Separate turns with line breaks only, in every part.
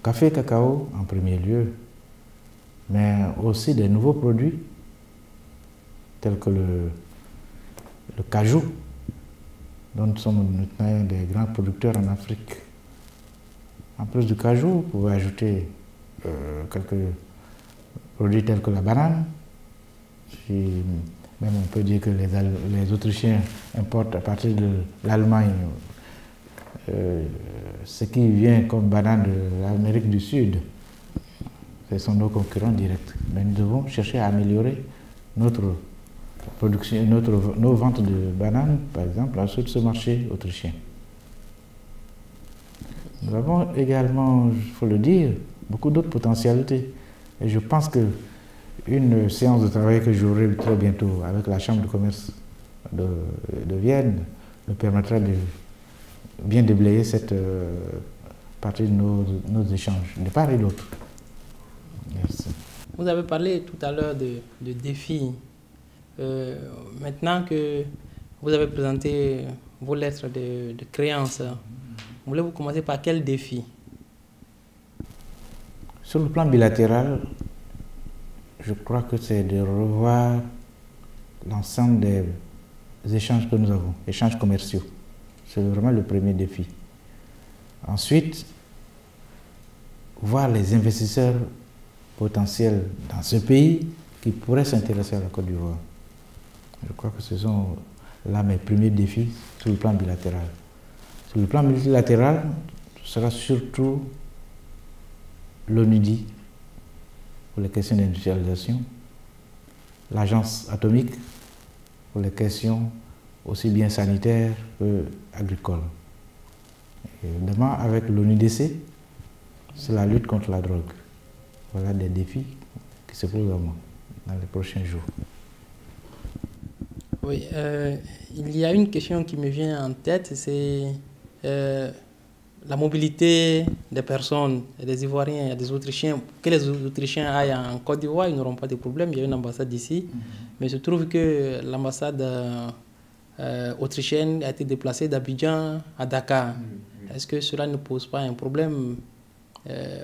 café cacao en premier lieu, mais aussi des nouveaux produits tels que le cajou, dont nous sommes maintenant des grands producteurs en Afrique. En plus du cajou, vous pouvez ajouter quelques produits tels que la banane. Même on peut dire que les Autrichiens importent à partir de l'Allemagne ce qui vient comme banane de l'Amérique du Sud. Ce sont nos concurrents directs. Mais nous devons chercher à améliorer notre production, nos ventes de bananes, par exemple, sur ce marché autrichien. Nous avons également, il faut le dire, beaucoup d'autres potentialités. Et je pense qu'une séance de travail que j'aurai très bientôt avec la Chambre de commerce de Vienne me permettra de bien déblayer cette partie de nos échanges, de part et d'autre. Merci.
Vous avez parlé tout à l'heure de défis. Maintenant que vous avez présenté vos lettres de créance, voulez-vous commencer par quel défi?
Sur le plan bilatéral, je crois que c'est de revoir l'ensemble des échanges que nous avons, échanges commerciaux. C'est vraiment le premier défi. Ensuite, voir les investisseurs potentiels dans ce pays qui pourraient s'intéresser à la Côte d'Ivoire. Je crois que ce sont là mes premiers défis sur le plan bilatéral. Sur le plan multilatéral, ce sera surtout l'ONUDI pour les questions d'industrialisation, l'agence atomique pour les questions aussi bien sanitaires que agricoles. Évidemment, avec l'ONUDC, c'est la lutte contre la drogue. Voilà des défis qui se posent à moi dans les prochains jours.
Oui, il y a une question qui me vient en tête, c'est la mobilité des personnes, des Ivoiriens et des Autrichiens. Que les Autrichiens aillent en Côte d'Ivoire, ils n'auront pas de problème, il y a une ambassade ici. Mais il se trouve que l'ambassade autrichienne a été déplacée d'Abidjan à Dakar. Est-ce que cela ne pose pas un problème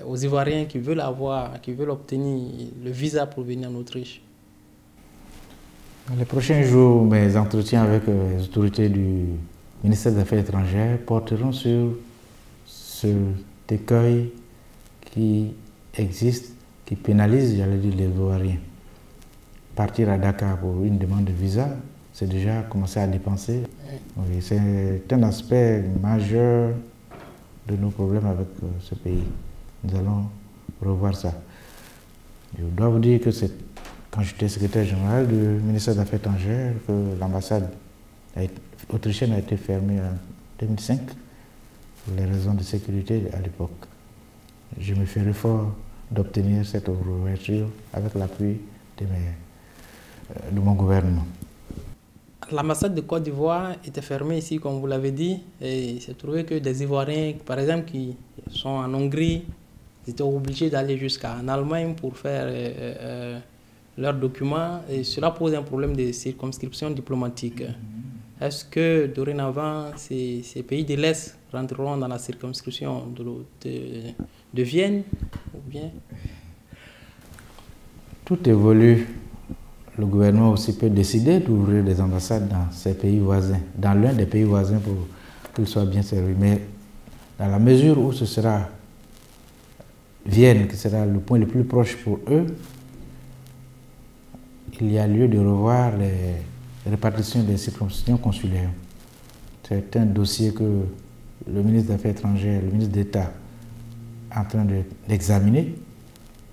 aux Ivoiriens qui veulent obtenir le visa pour venir en Autriche?
Dans les prochains jours, mes entretiens avec les autorités du ministère des Affaires étrangères porteront sur cet écueil qui existe, qui pénalise, j'allais dire, les Ivoiriens. Partir à Dakar pour une demande de visa, c'est déjà commencer à dépenser. Oui, c'est un aspect majeur de nos problèmes avec ce pays. Nous allons revoir ça. Je dois vous dire que c'est quand j'étais secrétaire général du ministère des Affaires étrangères que l'ambassade autrichienne a été fermée en 2005 pour les raisons de sécurité à l'époque. Je me ferai fort d'obtenir cette ouverture avec l'appui de mon gouvernement.
L'ambassade de Côte d'Ivoire était fermée ici, comme vous l'avez dit, et il s'est trouvé que des Ivoiriens, par exemple, qui sont en Hongrie, ils étaient obligés d'aller jusqu'en Allemagne pour faire leurs documents, et cela pose un problème de circonscription diplomatique. Est-ce que dorénavant, ces pays de l'Est rentreront dans la circonscription de Vienne ou bien?
Tout évolue. Le gouvernement aussi peut décider d'ouvrir des ambassades dans ces pays voisins, dans l'un des pays voisins pour qu'ils soient bien servis. Mais dans la mesure où ce sera Vienne, qui sera le point le plus proche pour eux, il y a lieu de revoir les répartitions des circonscriptions consulaires. C'est un dossier que le ministre des Affaires étrangères, le ministre d'État est en train d'examiner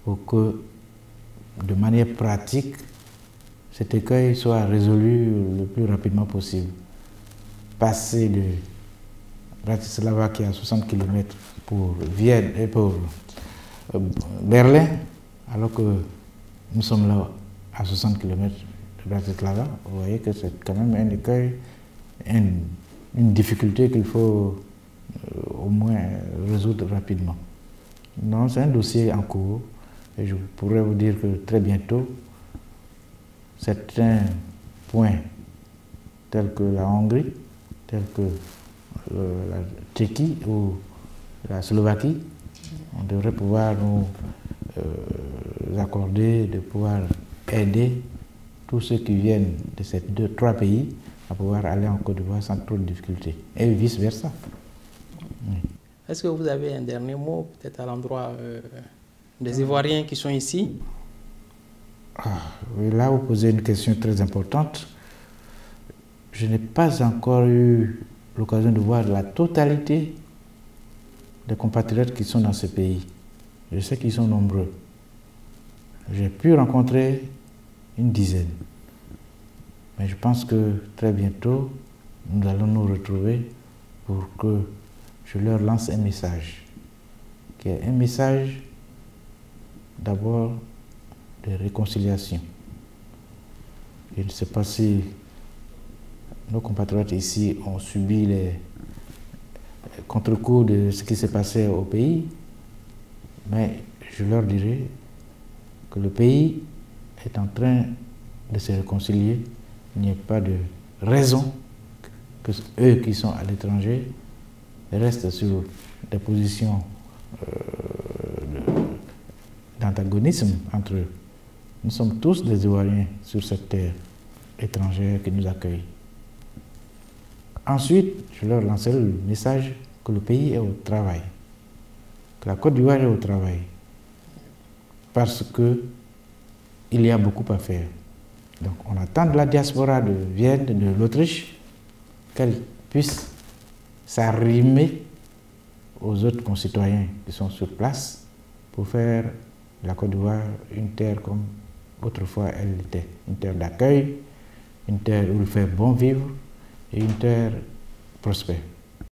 pour que, de manière pratique, cet écueil soit résolu le plus rapidement possible. Passer de Bratislava qui est à 60 km pour Vienne et pour Berlin, alors que nous sommes là à 60 km de Bratislava, vous voyez que c'est quand même un écueil, une difficulté qu'il faut au moins résoudre rapidement. Non, c'est un dossier en cours et je pourrais vous dire que très bientôt, certains points tels que la Hongrie, tels que la Tchéquie ou la Slovaquie On devrait pouvoir nous accorder, de pouvoir aider tous ceux qui viennent de ces trois pays à pouvoir aller en Côte d'Ivoire sans trop de difficultés, et vice-versa. Oui.
Est-ce que vous avez un dernier mot, peut-être à l'endroit des Ivoiriens qui sont ici?
Oui, là, vous posez une question très importante. Je n'ai pas encore eu l'occasion de voir la totalité des compatriotes qui sont dans ce pays. Je sais qu'ils sont nombreux. J'ai pu rencontrer une dizaine. Mais je pense que très bientôt, nous allons nous retrouver pour que je leur lance un message. Qui est un message d'abord de réconciliation. Je ne sais pas si nos compatriotes ici ont subi les contre-coups de ce qui s'est passé au pays, mais je leur dirai que le pays est en train de se réconcilier. Il n'y a pas de raison que eux qui sont à l'étranger restent sur des positions d'antagonisme entre eux. Nous sommes tous des Ivoiriens sur cette terre étrangère qui nous accueille. Ensuite, je leur lancerai le message que le pays est au travail, que la Côte d'Ivoire est au travail, parce qu'il y a beaucoup à faire. Donc on attend de la diaspora de Vienne, de l'Autriche, qu'elle puisse s'arrimer aux autres concitoyens qui sont sur place pour faire de la Côte d'Ivoire une terre comme autrefois elle était, une terre d'accueil, une terre où il fait bon vivre et une terre prospère.